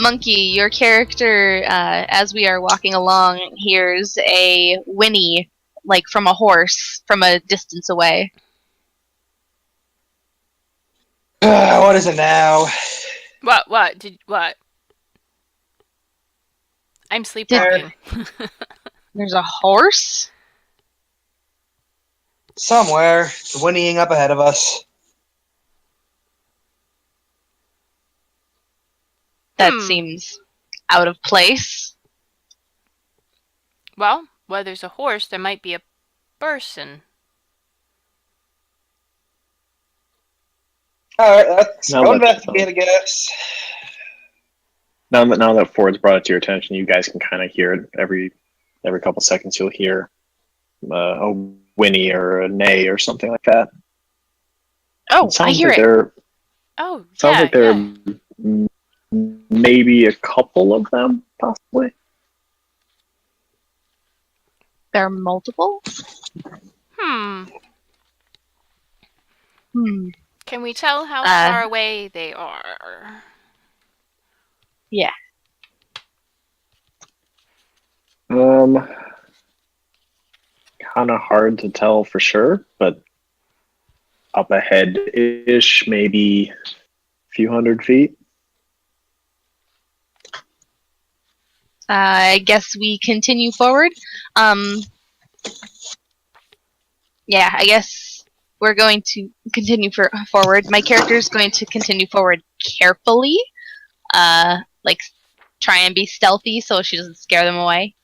Monkey, your character, as we are walking along, hears a whinny, like from a horse, from a distance away. What is it now? What? I'm sleepwalking. There's a horse? Somewhere. It's whinnying up ahead of us. That seems out of place. Well, where there's a horse, there might be a person. Alright, let's go investigate, I guess. Now that Ford's brought it to your attention, you guys can kind of hear it every couple seconds. You'll hear a whinny or a neigh or something like that. Oh, I hear like it. Sounds like there are maybe a couple of them, possibly. There are multiple? Can we tell how far away they are? Yeah. Kind of hard to tell for sure, but up ahead-ish, maybe a few hundred feet. I guess we continue forward. Yeah, I guess we're going to continue forward. My character is going to continue forward carefully. Like, try and be stealthy so she doesn't scare them away.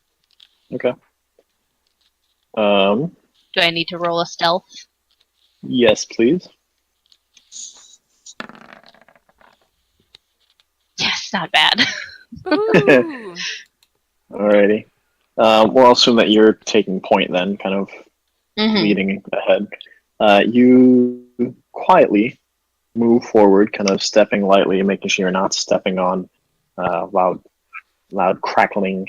Okay. Do I need to roll a stealth? Yes, please. Yes, not bad. Ooh. Alrighty. We'll assume that you're taking point then, kind of leading ahead. You quietly move forward, kind of stepping lightly, making sure you're not stepping on loud crackling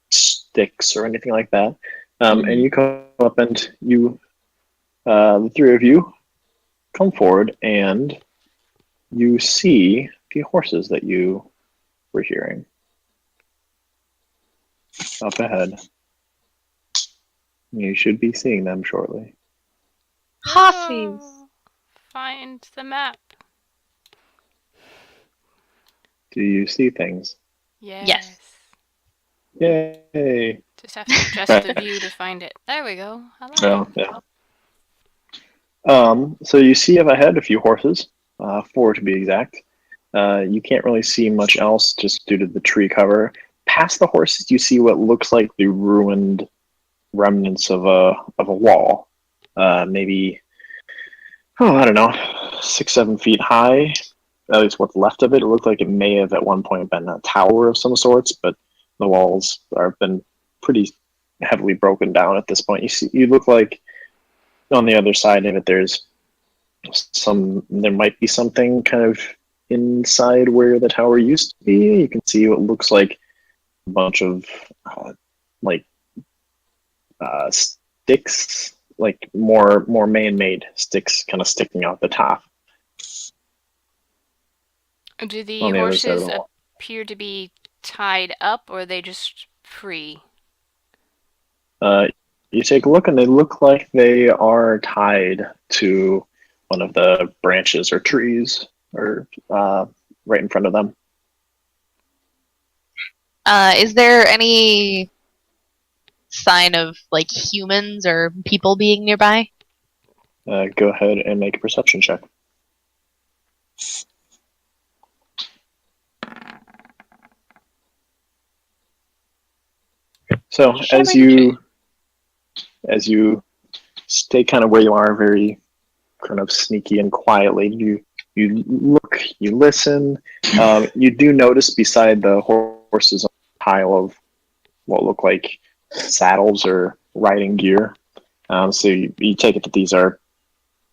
sticks or anything like that. And you come up and you, the three of you, come forward and you see the horses that you were hearing up ahead. You should be seeing them shortly. Hossies! Find the map. Do you see things? Yes. Yay! Just have to adjust the view to find it. There we go. Hello. Oh, yeah. So you see up ahead a few horses, 4 to be exact. You can't really see much else just due to the tree cover. Past the horses, you see what looks like the ruined remnants of a wall. Maybe, I don't know, 6-7 feet high. At least what's left of it. It looked like it may have at one point been a tower of some sorts, but the walls have been pretty heavily broken down at this point. You look like on the other side of it, there might be something kind of inside where the tower used to be. You can see what looks like a bunch of sticks, like more man-made sticks, kind of sticking out the top. Do the horses appear to be tied up, or are they just free? You take a look, and they look like they are tied to one of the branches or trees, or right in front of them. Is there any sign of like humans or people being nearby? Go ahead and make a perception check. So as you stay kind of where you are, very kind of sneaky and quietly, you look, you listen. You do notice beside the horses a pile of what look like saddles or riding gear. So you take it that these are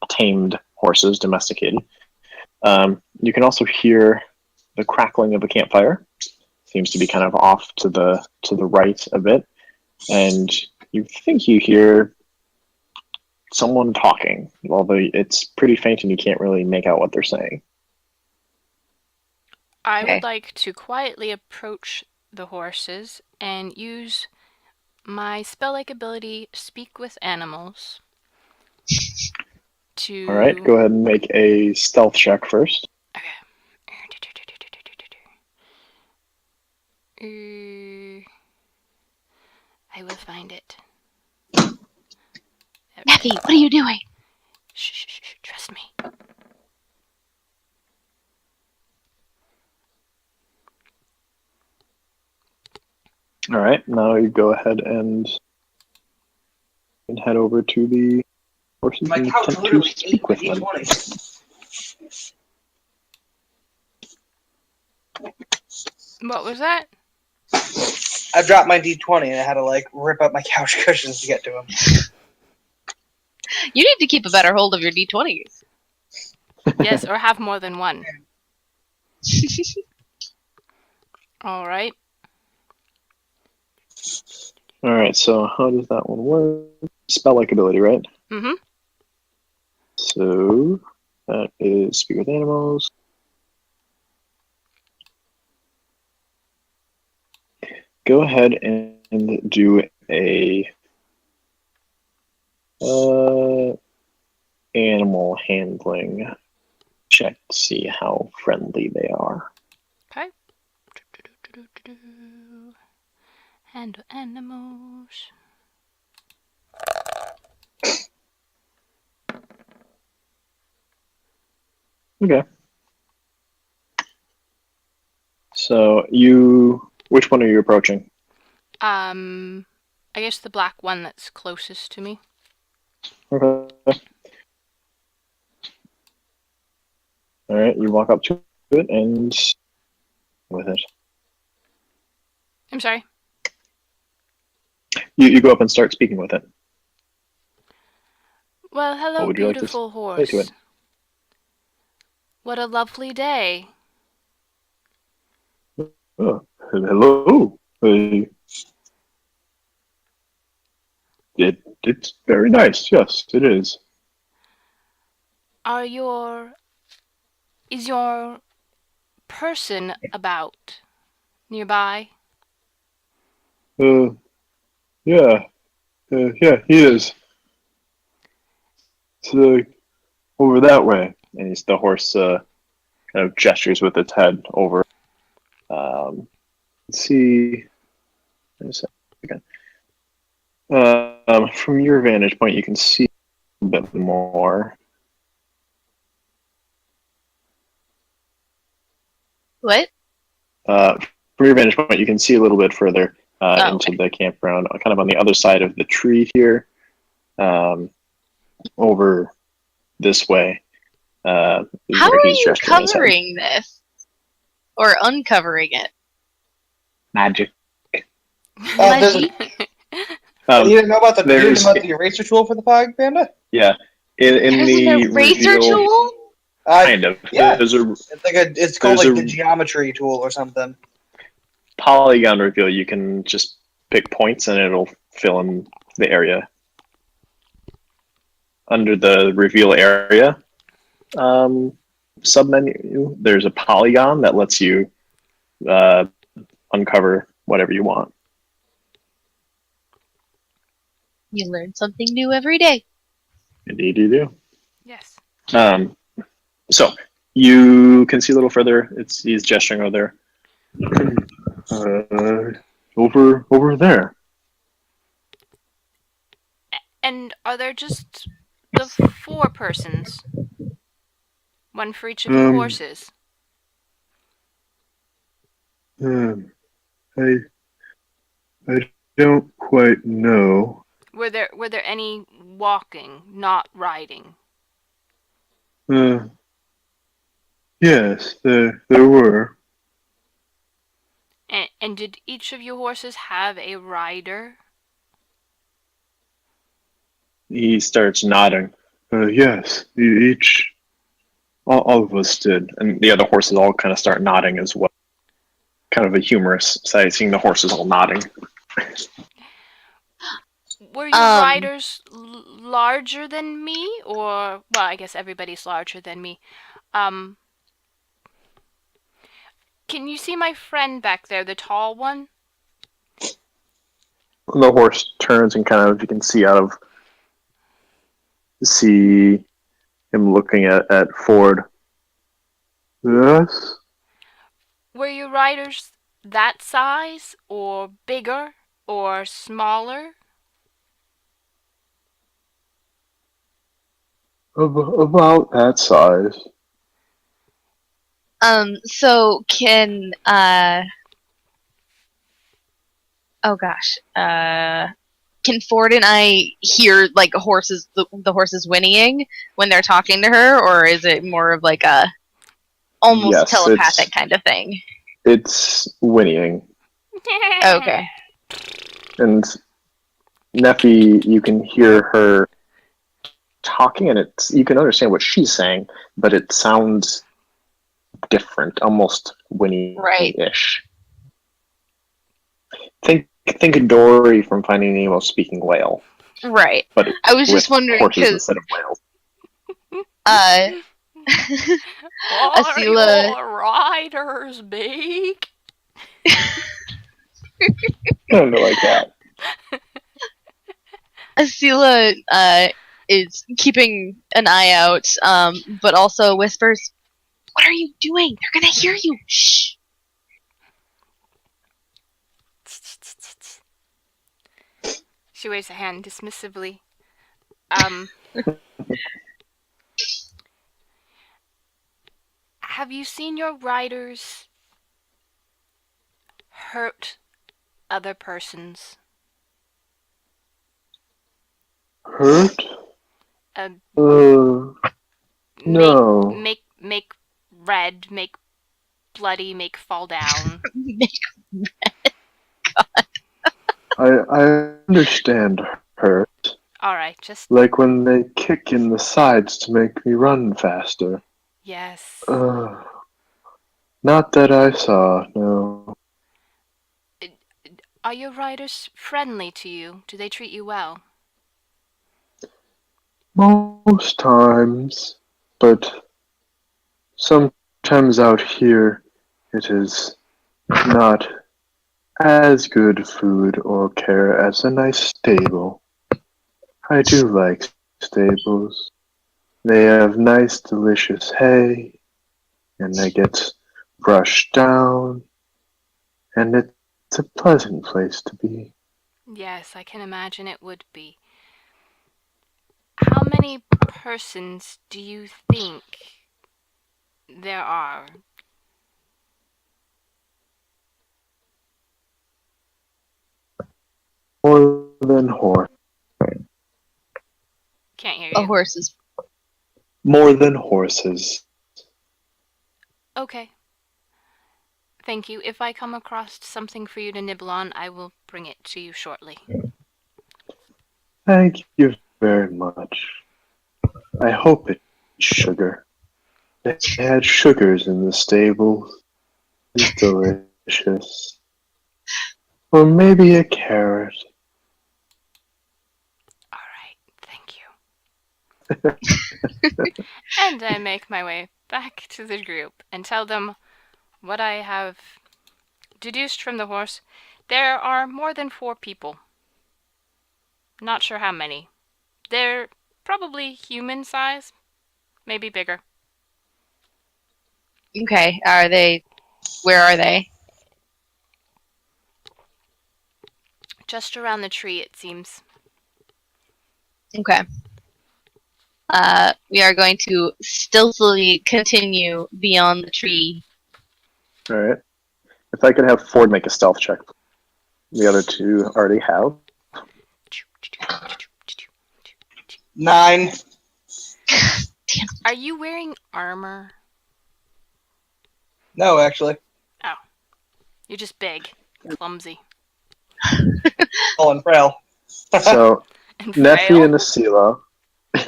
tamed horses, domesticated. You can also hear the crackling of a campfire. Seems to be kind of off to the right a bit, and you think you hear someone talking, although it's pretty faint and you can't really make out what they're saying. I Okay. would like to quietly approach the horses and use my spell-like ability, Speak with Animals, to... Alright, go ahead and make a stealth check first. Okay. I will find it. NEPHI, what are you doing? Shh, trust me. Alright, now you go ahead and head over to the horses My and couch attempt to literally ate speak my with them. D20. What was that? I dropped my D20 and I had to like rip up my couch cushions to get to him. You need to keep a better hold of your D20s. Yes, or have more than one. All right. Alright, so how does that one work? Spell-like ability, right? Mm-hmm. So that is Speak with Animals. Go ahead and do a animal handling check to see how friendly they are. Okay. Handle animals. Okay. So which one are you approaching? I guess the black one that's closest to me. Okay. All right, you walk up to it and with it. I'm sorry. You go up and start speaking with it. Well, hello, What would you like to beautiful say horse. to it? What a lovely day. Oh, hello. It's very nice. Yes, it is. Is your person about nearby? Yeah. Yeah, he is. It's over that way. And the horse kind of gestures with its head over. Let's see. Wait a second. From your vantage point, you can see a bit more. What? From your vantage point, you can see a little bit further into Okay. the campground, kind of on the other side of the tree here, over this way. How are you covering this? Or uncovering it? Magic. Leggy? You didn't know about the there's- eraser tool for the Pog Panda? Yeah. In There's the an eraser reveal, tool? kind of. Yeah. There's a It's called there's like a- the geometry tool or something. polygon reveal. You can just pick points and it'll fill in the area. Under the reveal area submenu, there's a polygon that lets you uncover whatever you want. You learn something new every day. Indeed, you do. Yes. So you can see a little further. He's gesturing over there. Over there. And are there just the 4 persons? One for each of your horses? I don't quite know. Were there any walking, not riding? Yes, there were. And did each of your horses have a rider? He starts nodding. Yes, all of us did. And the other horses all kind of start nodding as well. Kind of a humorous sight, seeing the horses all nodding. Were your riders larger than me? Or, well, I guess everybody's larger than me. Can you see my friend back there, the tall one? The horse turns and kind of, you can see him looking at Ford. Yes? Were your riders that size, or bigger, or smaller? About that size. So can oh gosh, can Ford and I hear like the horses whinnying when they're talking to her, or is it more of like a almost Yes, telepathic kind of thing? it's whinnying. Okay. And NEPHI, you can hear her talking, and you can understand what she's saying, but it sounds different, almost whinny-ish. Think Dory from Finding Nemo speaking whale. Right. But I was just wondering horses because instead of whales. Are ASILA, your riders big? Kind of like that. ASILA is keeping an eye out, but also whispers, "What are you doing? They're gonna hear you. Shh." She waves a hand dismissively. Have you seen your riders hurt other persons? Hurt? No. Make red, make bloody, make fall down. I understand hurt. Alright, just... Like when they kick in the sides to make me run faster. Yes. Not that I saw, no. Are your riders friendly to you? Do they treat you well? Most times, but sometimes out here it is not as good food or care as a nice stable. I do like stables. They have nice, delicious hay, and they get brushed down, and it's a pleasant place to be. Yes, I can imagine it would be. How many persons do you think there are? More than horse. Can't hear A you. horse is More than horses. Okay. Thank you. If I come across something for you to nibble on, I will bring it to you shortly. Thank you very much. I hope it's sugar. They had sugars in the stable. It's delicious. Or maybe a carrot. Alright, thank you. And I make my way back to the group and tell them what I have deduced from the horse. There are more than 4 people. Not sure how many. They're probably human size, maybe bigger. okay. Where are they? Just around the tree, it seems. Okay. We are going to stealthily continue beyond the tree. Alright. If I could have Ford make a stealth check. The other two already have. 9. Are you wearing armor? No, actually. Oh. You're just big. Clumsy. Tall and frail. So, And NEPHI frail? and ASILA. I'm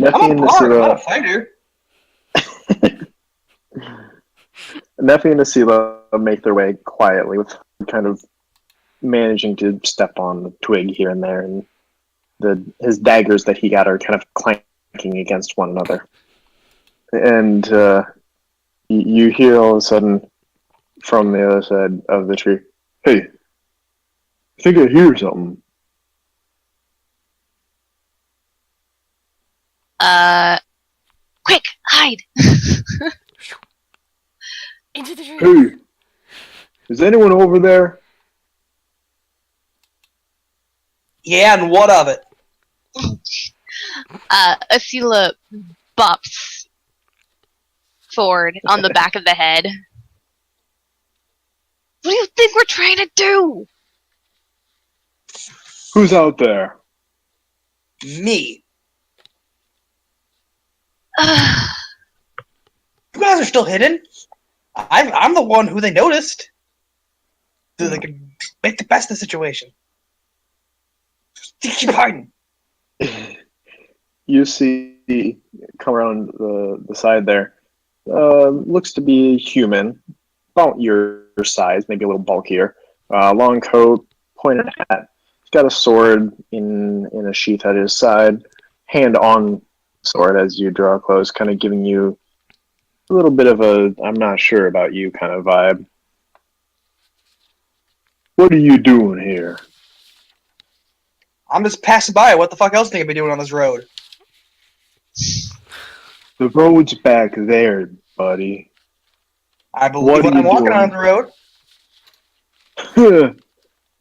a bard, I'm not a fighter. NEPHI and ASILA make their way quietly, with kind of managing to step on the twig here and there, and his daggers that he got are kind of clanking against one another. And you hear all of a sudden, from the other side of the tree. Hey, I think I hear something. Quick, hide! Into the tree. Hey, is anyone over there? Yeah, and what of it? ASILA bops forward on the back of the head. What do you think we're trying to do? Who's out there? Me. You guys are still hidden. I'm the one who they noticed. So they can make the best of the situation. Keep hiding. You see, come around the side there. Looks to be human, about your size, maybe a little bulkier. Long coat, pointed hat. He's got a sword in a sheath at his side. Hand on sword as you draw close, kind of giving you a little bit of a "I'm not sure about you" kind of vibe. What are you doing here? I'm just passing by. What the fuck else think I be doing on this road? The road's back there, buddy. I believe What are when you I'm walking doing? on the road.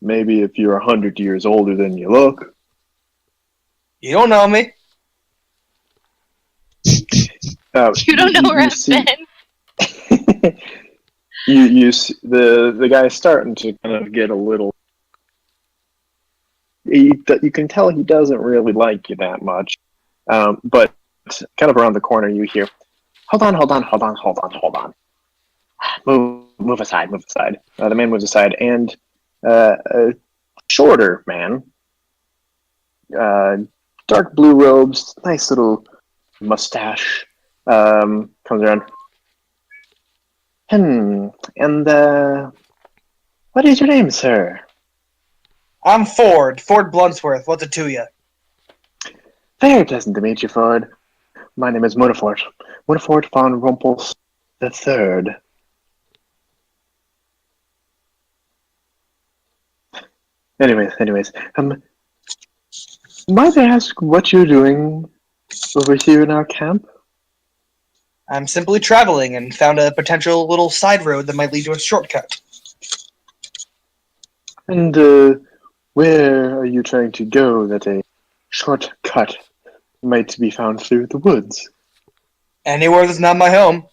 Maybe if you're 100 years older than you look. You don't know me. You don't know where I've been. you see, the guy's starting to kind of get a little. You can tell he doesn't really like you that much, but kind of around the corner you hear, hold on. Move aside. The man moves aside, and a shorter man, dark blue robes, nice little mustache, comes around. And what is your name, sir? I'm Ford BLUNTSWORTH. What's it to you? Very pleasant to meet you, Ford. My name is Monafort von Rumpels the Third. Anyways, might I ask what you're doing over here in our camp? I'm simply traveling and found a potential little side road that might lead to a shortcut. And where are you trying to go that a shortcut might be found through the woods? Anywhere that's not my home.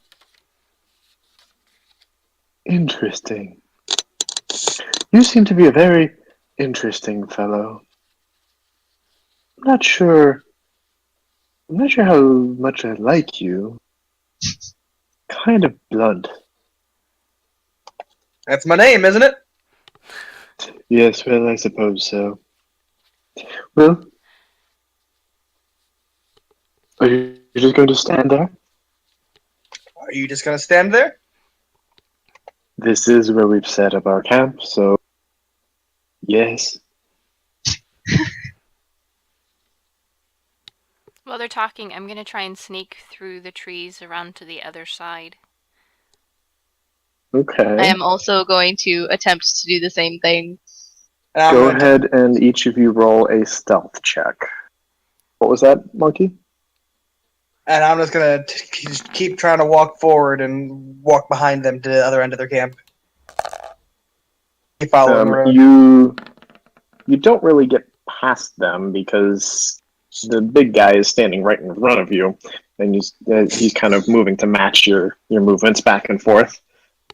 Interesting. You seem to be a very interesting fellow. I'm not sure how much I like you. Kind of blunt. That's my name, isn't it? Yes, well, I suppose so. Well, are you just going to stand there? Are you just gonna stand there? This is where we've set up our camp, so yes. While they're talking, I'm going to try and sneak through the trees around to the other side. Okay. I am also going to attempt to do the same thing. And I'm Go gonna ahead and each of you roll a stealth check. What was that, Monkey? And I'm just gonna just keep trying to walk forward and walk behind them to the other end of their camp. Keep following the road. You don't really get past them because the big guy is standing right in front of you, and he's kind of moving to match your movements back and forth.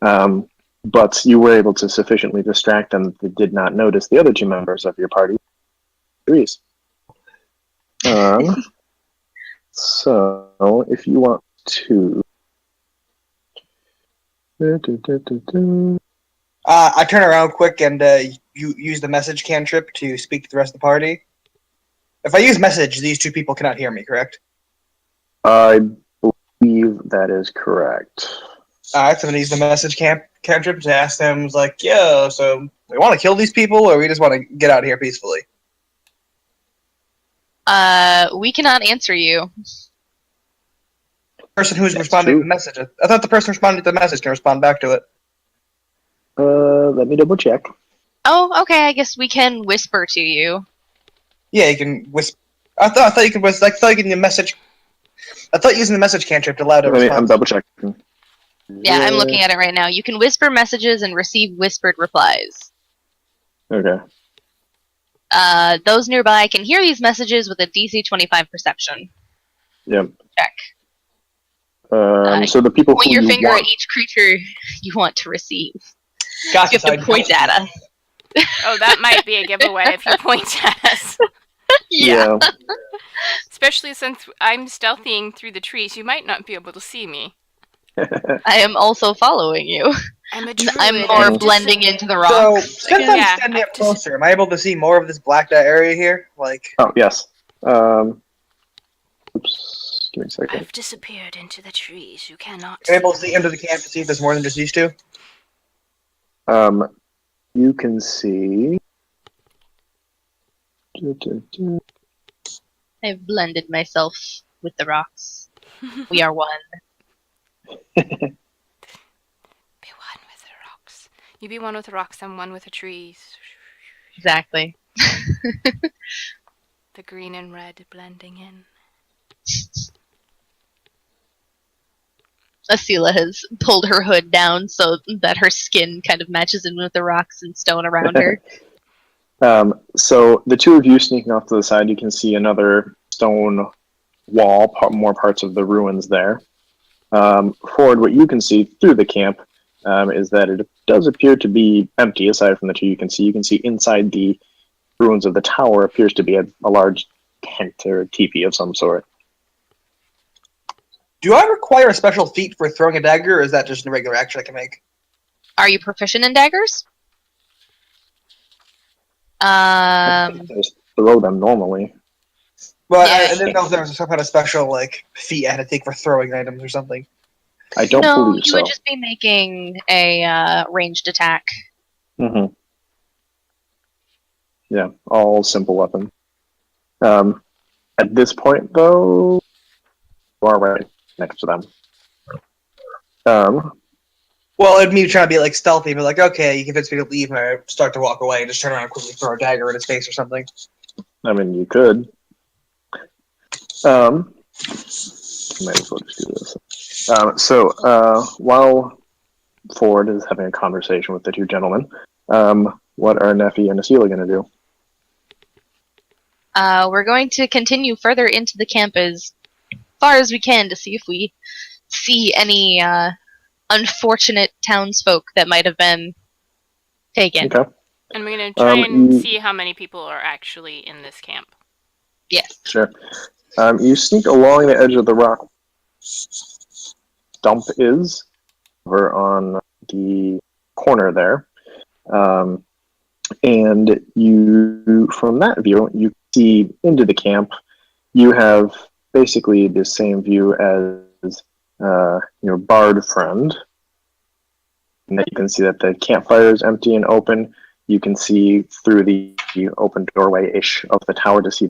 But you were able to sufficiently distract them that they did not notice the other two members of your party. So if you want to. I turn around quick and you use the message cantrip to speak to the rest of the party. If I use message, these two people cannot hear me, correct? I believe that is correct. Alright, so I'm gonna use the message cantrip to ask them, like, yo, so we want to kill these people, or we just want to get out of here peacefully? We cannot answer you. The person who's That's responding true. to the message. I thought the person responding to the message can respond back to it. Let me double check. Oh, okay. I guess we can whisper to you. Yeah, you can whisper. I thought you could whisper. I thought you can message. I thought using the message cantrip allowed a I'm response. double checking. Yeah, I'm looking at it right now. You can whisper messages and receive whispered replies. Okay. Those nearby can hear these messages with a DC 25 perception. Yep. Check. So the people Point who your you finger want. at each creature you want to receive. Gotcha, You have to point at us. Oh, that might be a giveaway if you point at us. Yeah. Especially since I'm stealthying through the trees, you might not be able to see me. I am also following you. I'm a druid. I'm more blending into the So, rocks. since I'm Yeah, standing up I've closer, am I able to see more of this blacked out area here? Like, Oh, yes. Oops. Give me a second. I've disappeared into the trees. You cannot am I see able to see me. into the camp to see if there's more than just these two? You can see. I've blended myself with the rocks. We are one. Be one with the rocks. You be one with the rocks, I'm one with the trees. Exactly. The green and red blending in. ASILA has pulled her hood down so that her skin kind of matches in with the rocks and stone around her. So the two of you sneaking off to the side, you can see another stone wall, more parts of the ruins there. Forward, what you can see through the camp is that it does appear to be empty, aside from the two you can see. You can see inside the ruins of the tower appears to be a large tent or teepee of some sort. Do I require a special feat for throwing a dagger, or is that just a regular action I can make? Are you proficient in daggers? Just throw them normally. Well, Yeah. I didn't know if there was some kind of special like feat I had to take for throwing items or something. I don't no, believe you so. would just be making a ranged attack. Mm-hmm. Yeah, all simple weapon. At this point, though, you are right next to them. Well, it'd me trying to be like stealthy, but like, okay, you convince me to leave, and I start to walk away, and just turn around and quickly throw a dagger in his face or something. I mean, you could. Might as well just do this. While Ford is having a conversation with the two gentlemen, what are NEPHI and ASILA going to do? We're going to continue further into the camp as far as we can to see if we see any unfortunate townsfolk that might have been taken. Okay. And we're going to try and see how many people are actually in this camp. Yes. Sure. You sneak along the edge of the rock. Dump is over on the corner there. And you, from that view, you see into the camp. You have basically the same view as your bard friend. And then you can see that the campfire is empty and open. You can see through the open doorway-ish of the tower to see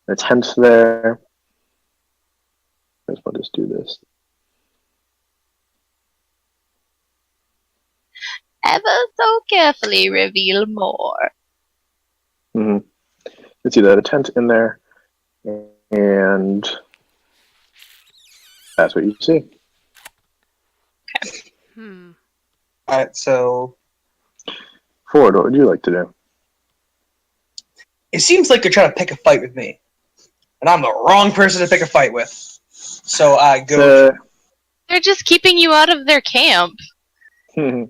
the tent there. I'll just do this. Ever so carefully reveal more. Mm-hmm. You can see the tent in there, and that's what you see. Alright, so Ford, what would you like to do? it seems like you're trying to pick a fight with me, and I'm the wrong person to pick a fight with. So I go. They're just keeping you out of their camp. He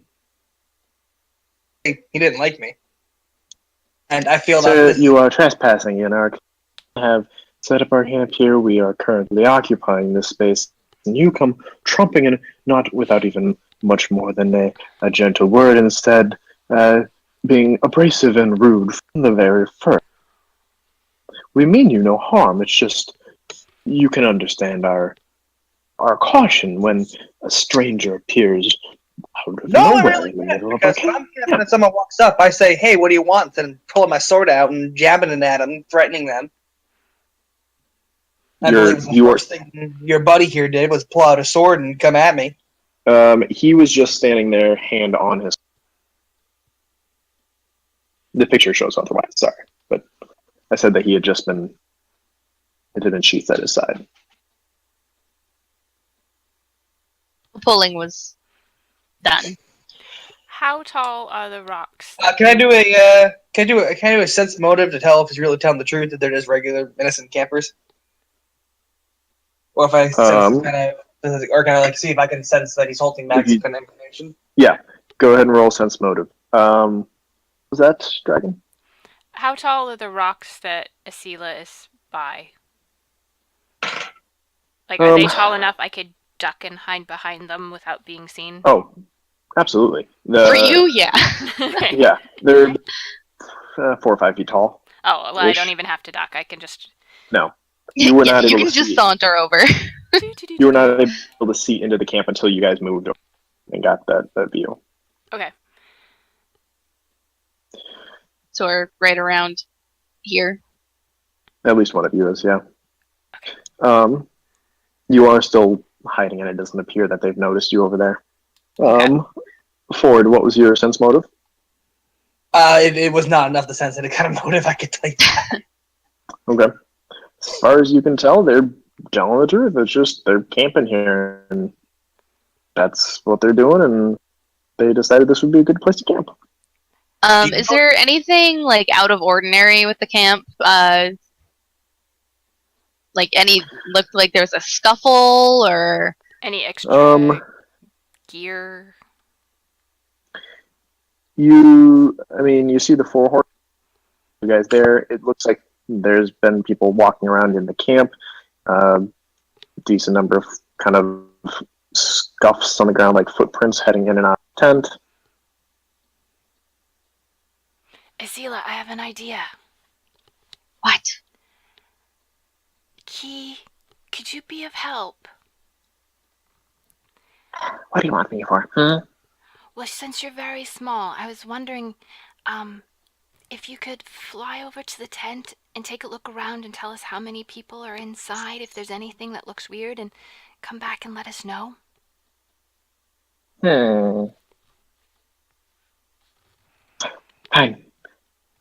didn't like me, and I feel Sir, that you are trespassing in our. We have set up our camp here. We are currently occupying this space, and you come trumping in, not without even much more than a gentle word, instead being abrasive and rude from the very first. We mean you no harm. It's just you can understand our caution when a stranger appears out of no, I nowhere really in the can't, middle of our because when camp. I'm camping and someone walks up, I say, "Hey, what do you want?" And pulling my sword out and jabbing it at them, threatening them. I believe the first thing your buddy here did was pull out a sword and come at me. He was just standing there, hand on his. The picture shows otherwise. Sorry, but I said that he had just been. It had been sheathed at his side. Pulling was done. How tall are the rocks? Can I do a sense motive to tell if he's really telling the truth that they're just regular innocent campers? Or if I sense kind of like see if I can sense that he's holding back some kind of information. Yeah, go ahead and roll sense motive. Was that Dragon? How tall are the rocks that ASILA is by? Like, are they tall enough I could duck and hide behind them without being seen? Oh, absolutely. For you, yeah. Yeah, they're 4 or 5 feet tall. Oh, well, I don't even have to duck. I can just... No. You were not able you to can just see. saunter over. You were not able to see into the camp until you guys moved over and got that view. Okay. So we're right around here. At least one of you is, yeah. You are still hiding, and it doesn't appear that they've noticed you over there. Ford, what was your sense motive? It was not enough to sense any kind of motive, I could tell you that. Okay. As far as you can tell, they're telling the truth. It's just they're camping here, and that's what they're doing, and they decided this would be a good place to camp. Is there anything like out of ordinary with the camp? Like looked like there was a scuffle or any extra gear? You see the 4 horses. You guys there. It looks like there's been people walking around in the camp. Decent number of kind of scuffs on the ground, like footprints heading in and out of the tent. ASILA, I have an idea. what? Key, could you be of help? What do you want me for? Hmm? Well, since you're very small, I was wondering if you could fly over to the tent and take a look around and tell us how many people are inside, if there's anything that looks weird, and come back and let us know. Fine.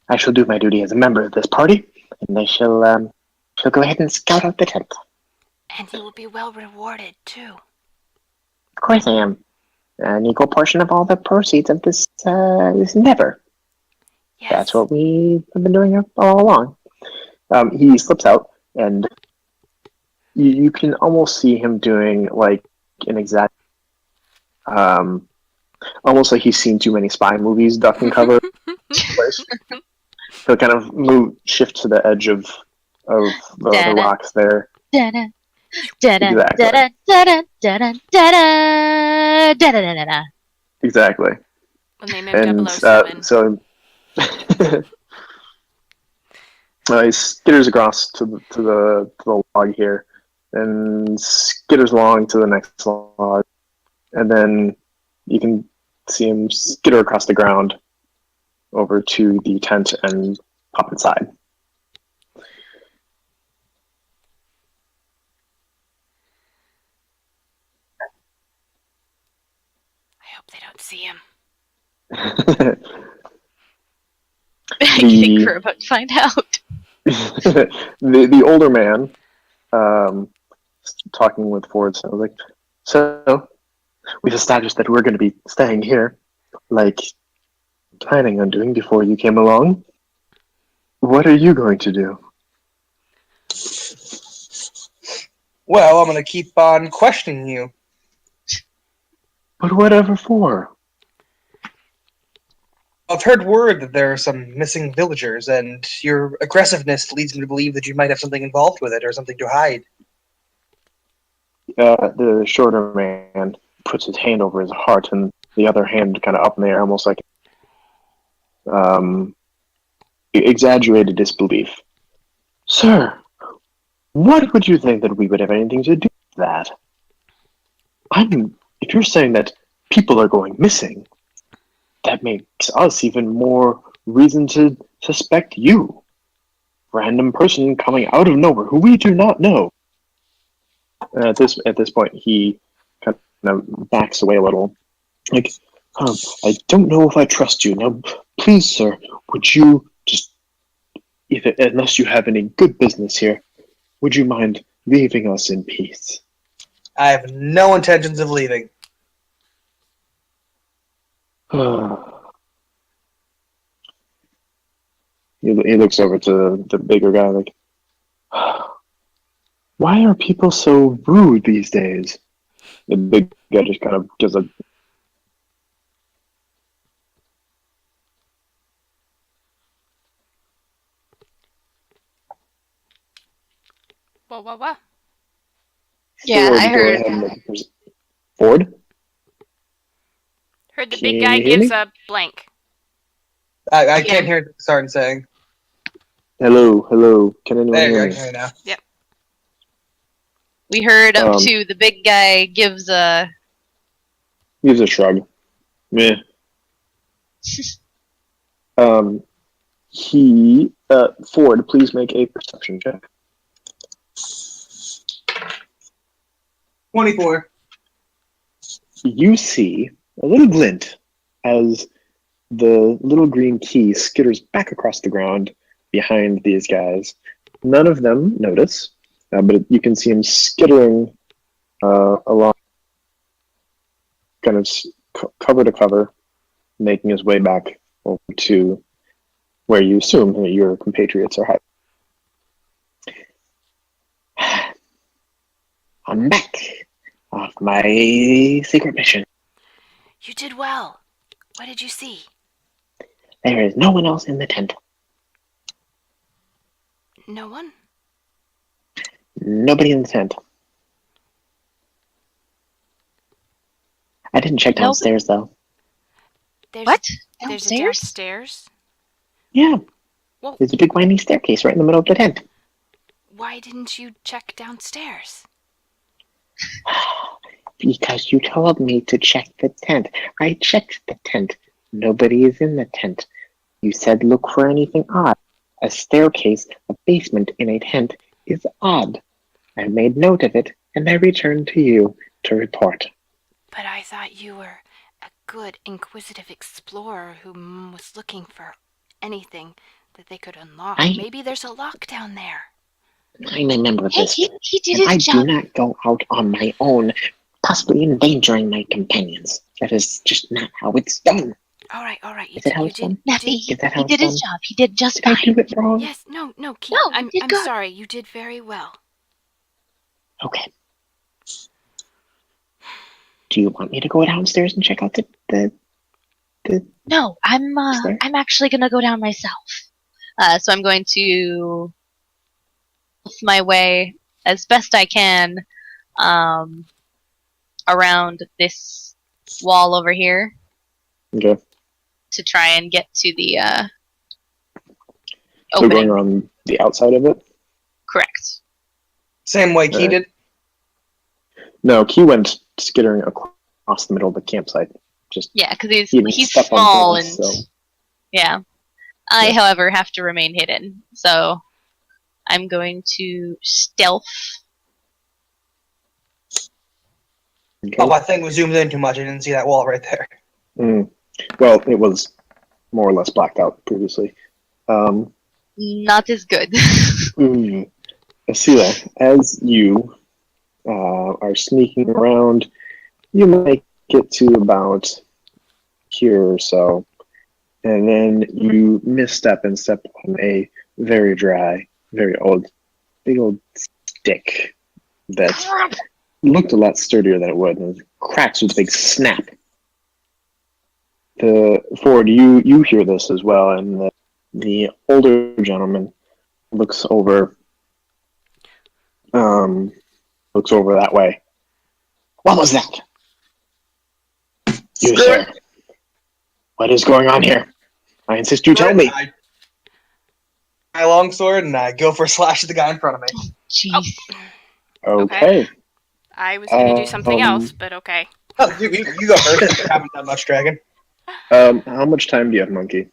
I shall do my duty as a member of this party, and I shall go ahead and scout out the tent. And you will be well rewarded, too. Of course I am. An equal portion of all the proceeds of this endeavor. Yes. That's what we have been doing all along. He slips out, and you can almost see him doing like an exact, almost like he's seen too many spy movies, duck and cover. He'll kind of shift to the edge of the rocks there. Exactly. When they moved 007. So he skitters across to the log here, and skitters along to the next log, and then you can see him skitter across the ground over to the tent and pop inside. I hope they don't see him. I think we're about to find out. the older man, talking with Ford, so like, so we've established that we're going to be staying here, like planning on doing before you came along. What are you going to do? Well, I'm going to keep on questioning you. But whatever for? I've heard word that there are some missing villagers, and your aggressiveness leads me to believe that you might have something involved with it or something to hide. The shorter man puts his hand over his heart, and the other hand kind of up in the air, almost like exaggerated disbelief. Sir, what would you think that we would have anything to do with that? If you're saying that people are going missing, that makes us even more reason to suspect you. Random person coming out of nowhere who we do not know. At this point, he kind of backs away a little. Like, I don't know if I trust you. Now, please, sir, would you just, unless you have any good business here, would you mind leaving us in peace? I have no intentions of leaving. He looks over to the bigger guy like, why are people so rude these days? The big guy just kind of gives a... What? Yeah, Ford, I go heard. ahead and make a Ford? Heard the Can big guy you hear gives me? a blank. I can't hear what Sarn saying. Hello. Can anyone There you hear go. I me? can hear you now. We heard up Um, to the big guy gives a. Gives a shrug. Meh. Ford, please make a perception check. 24. You see a little glint as the little green key skitters back across the ground behind these guys. None of them notice, but you can see him skittering along, kind of cover to cover, making his way back over to where you assume that your compatriots are hiding. I'm back off my secret mission. You did well. What did you see? There is no one else in the tent. No one? Nobody in the tent. I didn't check Nope. downstairs, though. There's a Downstairs? downstairs? Yeah, Well, there's a big winding staircase right in the middle of the tent. why didn't you check downstairs? Because you told me to check the tent. I checked the tent. Nobody is in the tent. You said look for anything odd. A staircase, a basement in a tent is odd. I made note of it, and I returned to you to report. But I thought you were a good, inquisitive explorer who was looking for anything that they could unlock. Maybe there's a lock down there. I'm a member of Hey, this. he did And I his do job. not go out on my own, possibly endangering my companions. That is just not how it's done. All right. Is it how it's done? Nephi, Is that how he it's did his done? job. He did just Did I do fine. it wrong? Yes, no, Keith. No, you I'm did good. sorry. You did very well. Okay. Do you want me to go downstairs and check out the No, There? I'm actually gonna go down myself. So I'm going to my way as best I can around this wall over here Okay. to try and get to the So opening. going around the outside of it? Correct. Same way Key Alright. did. No, Key went skittering across the middle of the campsite. Just Yeah, because He didn't he's step on small things, and so- yeah. I, Yeah. however, have to remain hidden. So I'm going to stealth. okay. Oh, my thing was zoomed in too much. I didn't see that wall right there. Well, it was more or less blacked out previously. Not as good. ASILA, as you are sneaking around, you might get to about here or so, and then you misstep and step on a very dry, big old stick that looked a lot sturdier than it would, and it cracks with a big snap. Ford, you hear this as well, and the older gentleman looks over that way. What was that? You, sir. What is going on here? I insist you tell me. My longsword and I go for a slash at the guy in front of me. Jeez. Okay. I was going to do something else, but okay. Oh, you go first. I haven't done much, Dragon. How much time do you have, Monkey?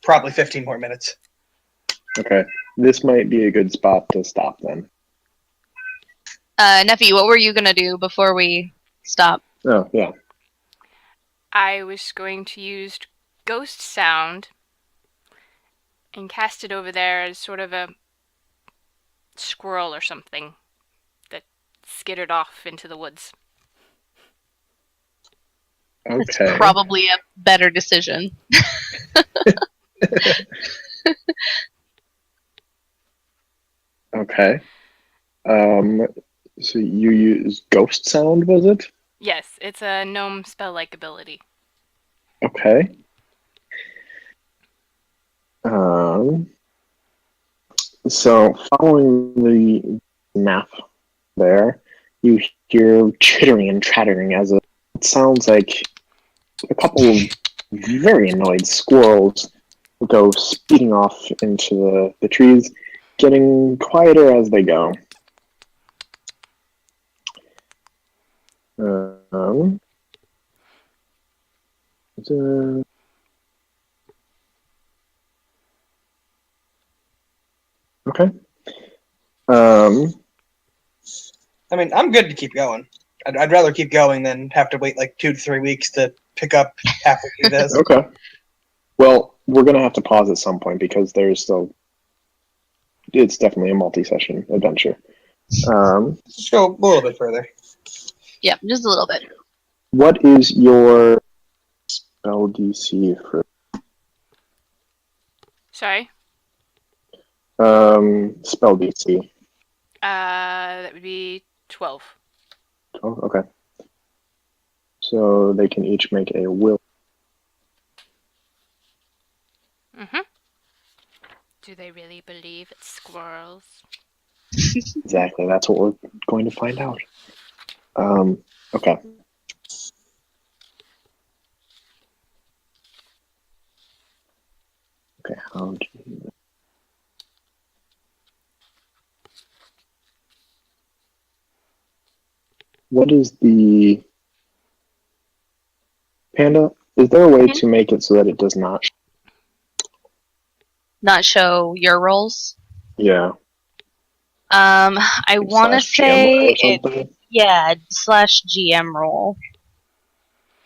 Probably 15 more minutes. Okay. This might be a good spot to stop then. Nephi, what were you gonna do before we stop? Oh, yeah. I was going to use ghost sound and cast it over there as sort of a squirrel or something that skittered off into the woods. It's Okay. probably a better decision. Okay. So you use ghost sound, was it? Yes, it's a gnome spell-like ability. Okay. So following the map there, you hear chittering and chattering as it sounds like a couple of very annoyed squirrels go speeding off into the trees, getting quieter as they go. Um, uh, okay. I mean, I'm good to keep going. I'd rather keep going than have to wait like 2 to 3 weeks to pick up halfway through this. Okay. Well, we're gonna have to pause at some point because there's still. It's definitely a multi-session adventure. Let's go a little bit further. Yeah, just a little bit. What is your spell DC for Sorry? spell DC? That would be 12. Oh, okay. So they can each make a will. Mm-hmm. Do they really believe it's squirrels? Exactly. That's what we're going to find out. Okay. Okay. What is the Panda? Is there a way to make it so that it does not? Not show your rolls. Yeah. I want to Slash GM say or it. something? Yeah, /GM roll,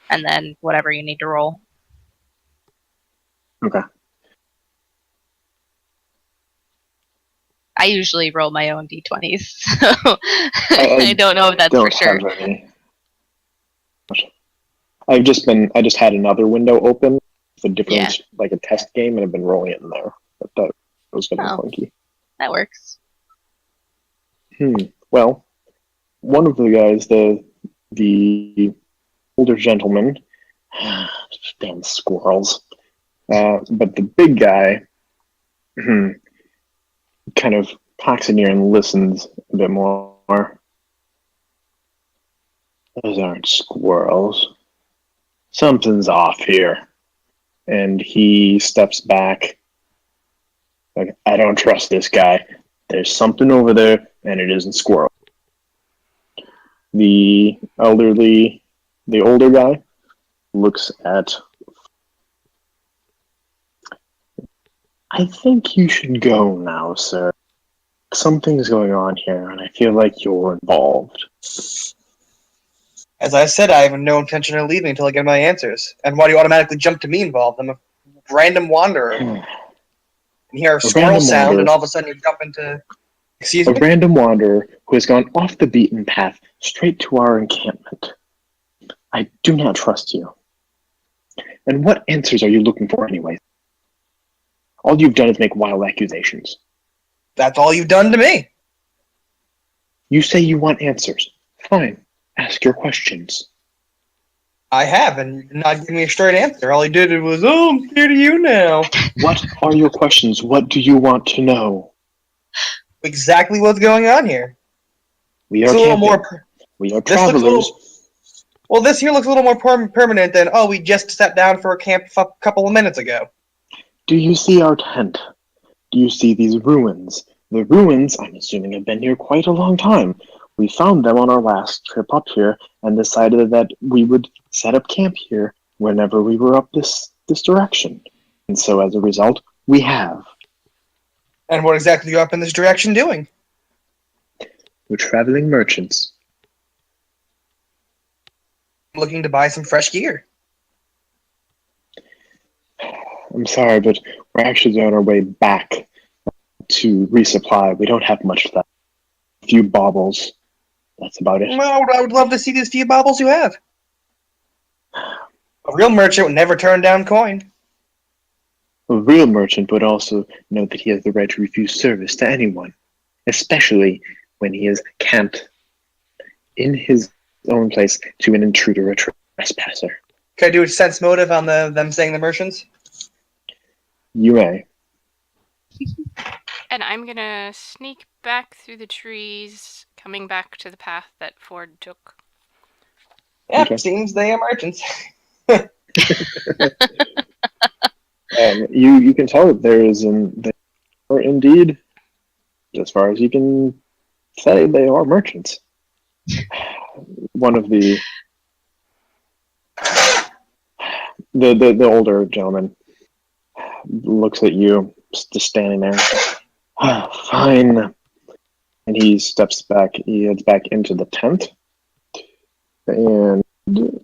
and then whatever you need to roll. Okay. I usually roll my own d20s, so I don't know if that's for Don't sure. have any. I just had another window open with a different, like a test game, and I've been rolling it in there. But that was getting Oh. funky. That works. Well, one of the guys, the older gentleman, damn squirrels. But the big guy kind of cocks an ear and listens a bit more. Those aren't squirrels. Something's off here. And he steps back. Like, I don't trust this guy. There's something over there, and it isn't squirrel. The older guy looks at. I think you should go now, sir. Something's going on here, and I feel like you're involved. As I said, I have no intention of leaving until I get my answers. And why do you automatically jump to me involved? I'm a random wanderer. And hear a squirrel sound, and all of a sudden you jump into... Excuse me? A random wanderer who has gone off the beaten path straight to our encampment. I do not trust you. And what answers are you looking for anyway? All you've done is make wild accusations. That's all you've done to me. You say you want answers. Fine. Ask your questions. I have, and you're not giving me a straight answer. All he did was, oh, I'm scared of you now. What are your questions? What do you want to know? Exactly what's going on here. We are camping. We are travelers. Well, this here looks a little more permanent than, oh, we just sat down for a camp a couple of minutes ago. Do you see our tent? Do you see these ruins? The ruins, I'm assuming, have been here quite a long time. We found them on our last trip up here and decided that we would set up camp here whenever we were up this direction. And so as a result, we have. And what exactly are you up in this direction doing? We're traveling merchants. Looking to buy some fresh gear. I'm sorry, but we're actually on our way back to resupply. We don't have much left. A few baubles. That's about it. Well, I would love to see these few baubles you have. A real merchant would never turn down coin. A real merchant would also know that he has the right to refuse service to anyone, especially when he is camped in his own place to an intruder or trespasser. Can I do a sense motive on them saying the merchants? You may. And I'm gonna sneak back through the trees, coming back to the path that Ford took. Yeah, Okay. seems they are merchants. You can tell that they are indeed, as far as you can say, they are merchants. One of the older gentleman looks at you, just standing there. Fine. And he steps back. He heads back into the tent. And the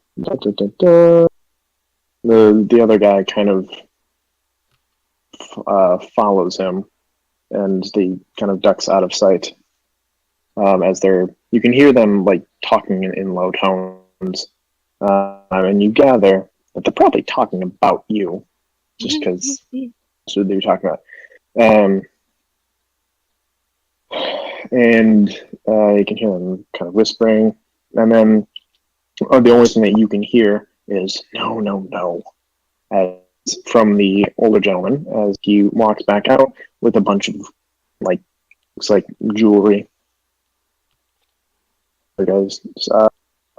other guy kind of follows him, and they kind of ducks out of sight. As you can hear them like talking in low tones, and you gather that they're probably talking about you, just because that's what they're talking about. And you can hear them kind of whispering, and then the only thing that you can hear is "no, no, no," as from the older gentleman as he walks back out with a bunch of looks like jewelry. The guy's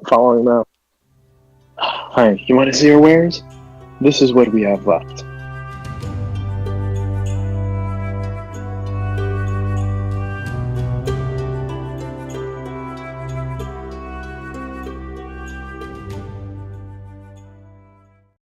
following them out. Fine, you want to see our wares? This is what we have left.